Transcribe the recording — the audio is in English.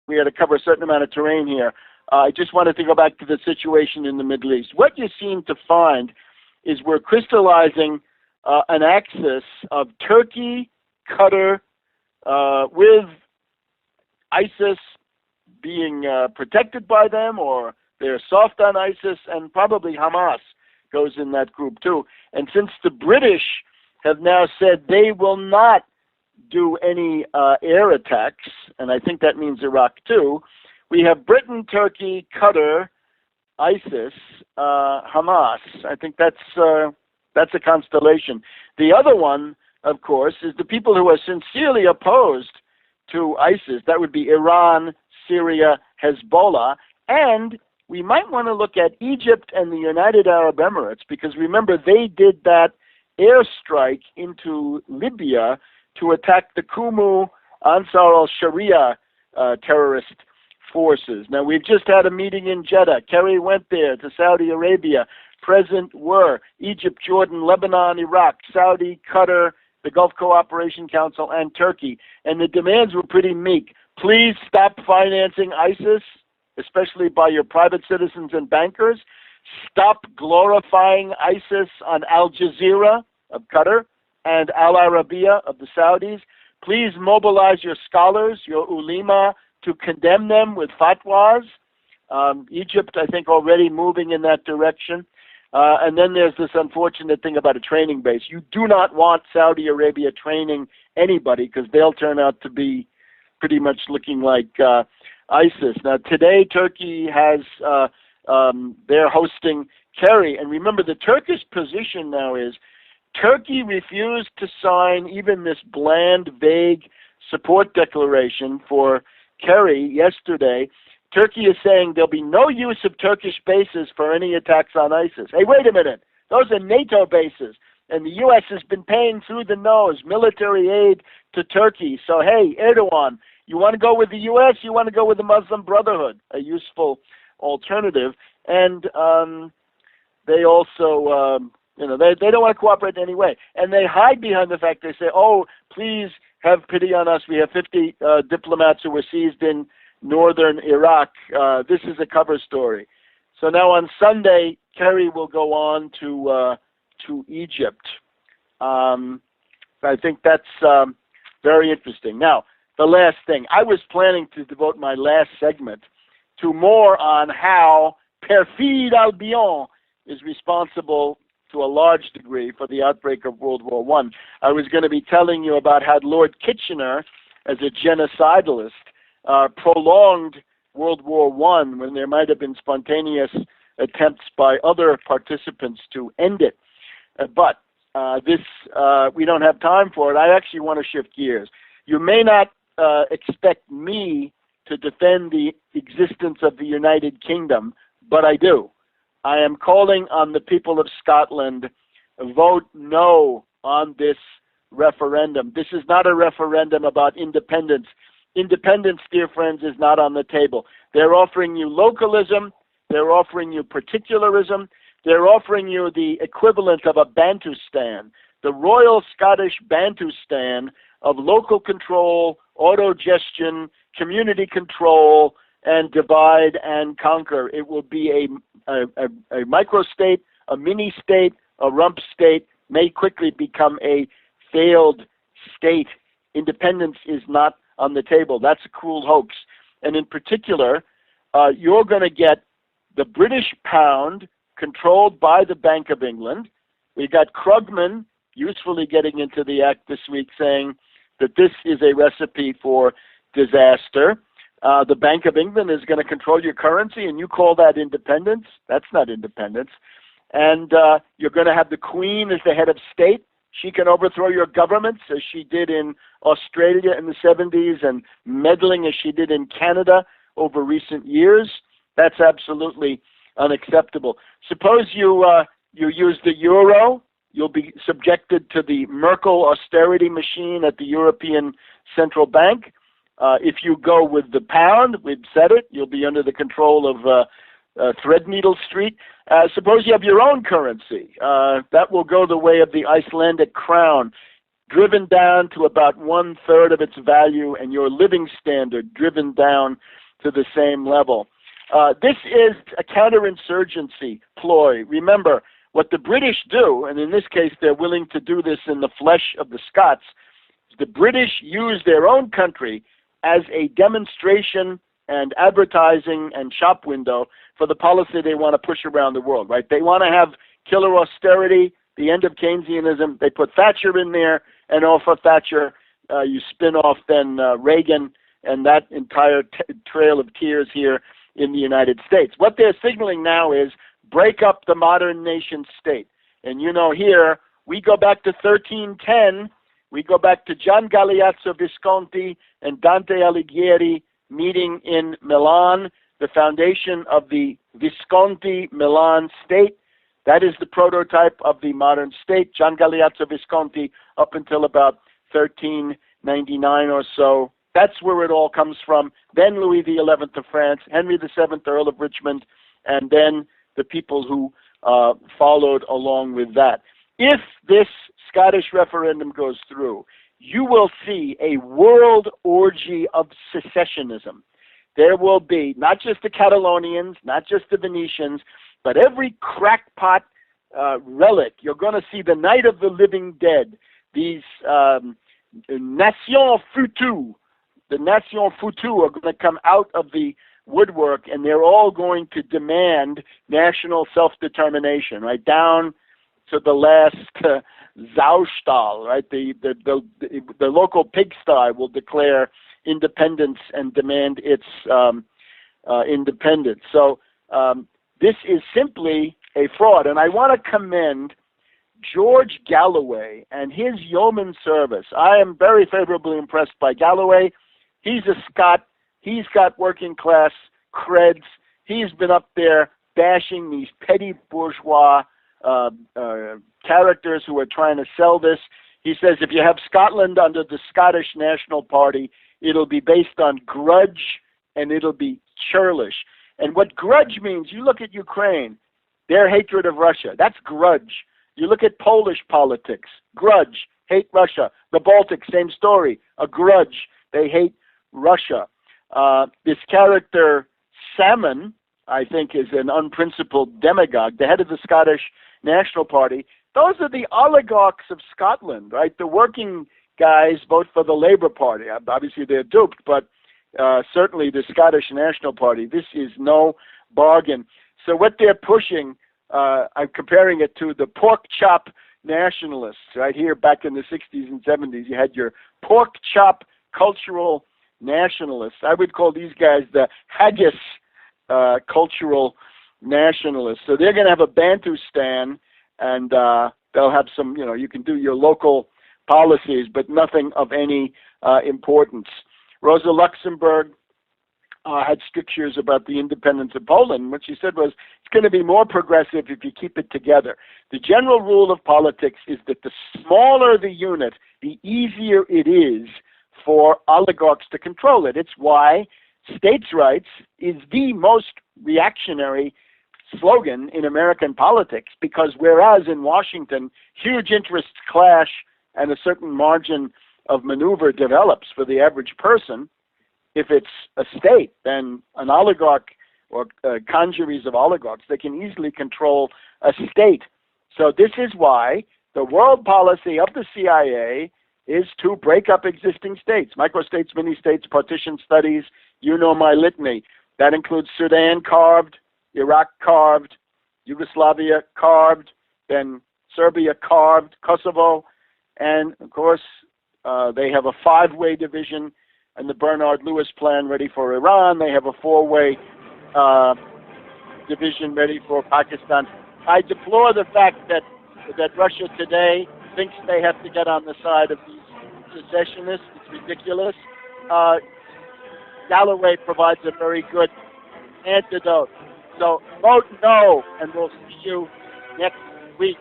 we had to cover a certain amount of terrain here. I just wanted to go back to the situation in the Middle East. What you seem to find is we're crystallizing an axis of Turkey, Qatar, with ISIS being protected by them, or they're soft on ISIS, and probably Hamas goes in that group too. And since the British have now said they will not do any air attacks, and I think that means Iraq too, we have Britain, Turkey, Qatar, ISIS, Hamas. I think that's a constellation. The other one, of course, is the people who are sincerely opposed to ISIS. That would be Iran, Syria, Hezbollah, and we might want to look at Egypt and the United Arab Emirates, because remember, they did that airstrike into Libya to attack the Kumu Ansar al-Sharia terrorist forces. Now, we've just had a meeting in Jeddah. Kerry went there to Saudi Arabia. Present were Egypt, Jordan, Lebanon, Iraq, Saudi, Qatar, the Gulf Cooperation Council, and Turkey. And the demands were pretty meek. Please stop financing ISIS, especially by your private citizens and bankers. Stop glorifying ISIS on Al Jazeera of Qatar and Al Arabiya of the Saudis. Please mobilize your scholars, your ulema, to condemn them with fatwas. Egypt, I think, already moving in that direction. And then there's this unfortunate thing about a training base. You do not want Saudi Arabia training anybody, because they'll turn out to be pretty much looking like ISIS. Now, today, Turkey has, they're hosting Kerry. And remember, the Turkish position now is Turkey refused to sign even this bland, vague support declaration for Kerry yesterday. Turkey is saying there'll be no use of Turkish bases for any attacks on ISIS. Hey, wait a minute. Those are NATO bases. And the U.S. has been paying through the nose military aid to Turkey. So, hey, Erdogan, you want to go with the U.S., you want to go with the Muslim Brotherhood, a useful alternative. And they also, they don't want to cooperate in any way. And they hide behind the fact, they say, oh, please have pity on us. We have 50 diplomats who were seized in northern Iraq. This is a cover story. So now on Sunday, Kerry will go on to Egypt. I think that's very interesting. Now, the last thing. I was planning to devote my last segment to more on how Perfide Albion is responsible to a large degree for the outbreak of World War I. I was going to be telling you about how Lord Kitchener, as a genocidalist, prolonged World War I when there might have been spontaneous attempts by other participants to end it. But this, we don't have time for it. I actually want to shift gears. You may not expect me to defend the existence of the United Kingdom, but I do. I am calling on the people of Scotland, vote no on this referendum. This is not a referendum about independence. Independence, dear friends, is not on the table. They're offering you localism. They're offering you particularism. They're offering you the equivalent of a Bantustan, the Royal Scottish Bantustan of local control, autogestion, community control, and divide and conquer. It will be a micro-state, a mini-state, a rump state, may quickly become a failed state. Independence is not on the table. That's a cruel hoax. And in particular, you're going to get the British pound controlled by the Bank of England. We got Krugman usefully getting into the act this week saying that this is a recipe for disaster. The Bank of England is going to control your currency, and you call that independence? That's not independence. And you're going to have the Queen as the head of state. She can overthrow your governments, as she did in Australia in the 70s, and meddling as she did in Canada over recent years. That's absolutely unacceptable. Suppose you use the euro. You'll be subjected to the Merkel austerity machine at the European Central Bank. If you go with the pound, we've said it, you'll be under the control of Threadneedle Street. Suppose you have your own currency. That will go the way of the Icelandic crown. driven down to about 1/3 of its value, and your living standard driven down to the same level. This is a counterinsurgency ploy. Remember, what the British do, and in this case they're willing to do this in the flesh of the Scots, the British use their own country as a demonstration and advertising and shop window for the policy they want to push around the world, right? They want to have killer austerity, the end of Keynesianism. They put Thatcher in there, and off of Thatcher, you spin off then Reagan and that entire trail of tears here in the United States. What they're signaling now is break up the modern nation state. And you know, here, we go back to 1310, we go back to Gian Galeazzo Visconti and Dante Alighieri meeting in Milan, the foundation of the Visconti Milan state. That is the prototype of the modern state. Gian Galeazzo Visconti up until about 1399 or so. That's where it all comes from. Then Louis XI of France, Henry VII, Earl of Richmond, and then the people who followed along with that. If this Scottish referendum goes through, you will see a world orgy of secessionism. There will be not just the Catalonians, not just the Venetians, but every crackpot relic. You're going to see the Night of the Living Dead, these Nation Foutu. The Nation Foutu are going to come out of the woodwork, and they're all going to demand national self-determination, right down to the last Saustall, right? The local pigsty will declare independence and demand its independence. So this is simply a fraud, and I want to commend George Galloway and his yeoman service. I am very favorably impressed by Galloway. He's a Scot. He's got working class creds. He's been up there bashing these petty bourgeois characters who are trying to sell this. He says if you have Scotland under the Scottish National Party, it'll be based on grudge and it'll be churlish. And what grudge means, you look at Ukraine, their hatred of Russia, that's grudge. You look at Polish politics, grudge, hate Russia. The Baltics, same story, a grudge, they hate Russia. This character, Salmon, I think is an unprincipled demagogue, the head of the Scottish National Party. Those are the oligarchs of Scotland, right? The working guys vote for the Labour Party. Obviously they're duped, but certainly the Scottish National Party, this is no bargain. So what they're pushing, I'm comparing it to the pork chop nationalists, right here back in the 60s and 70s. You had your pork chop cultural nationalists. I would call these guys the haggis cultural nationalists. So they're going to have a Bantustan, and they'll have some, you can do your local policies, but nothing of any importance. Rosa Luxemburg had strictures about the independence of Poland. What she said was, it's going to be more progressive if you keep it together. The general rule of politics is that the smaller the unit, the easier it is for oligarchs to control it. It's why states' rights is the most reactionary slogan in American politics, because whereas in Washington, huge interests clash and a certain margin of maneuver develops for the average person, if it's a state, then an oligarch or congeries of oligarchs, they can easily control a state. So this is why the world policy of the CIA is to break up existing states, microstates, mini-states, partition studies. You know my litany. That includes Sudan carved, Iraq carved, Yugoslavia carved, then Serbia carved, Kosovo, and of course they have a 5-way division and the Bernard Lewis plan ready for Iran. They have a 4-way division ready for Pakistan. I deplore the fact that Russia today thinks they have to get on the side of these secessionists. It's ridiculous. Galloway provides a very good antidote. So vote no, and we'll see you next week.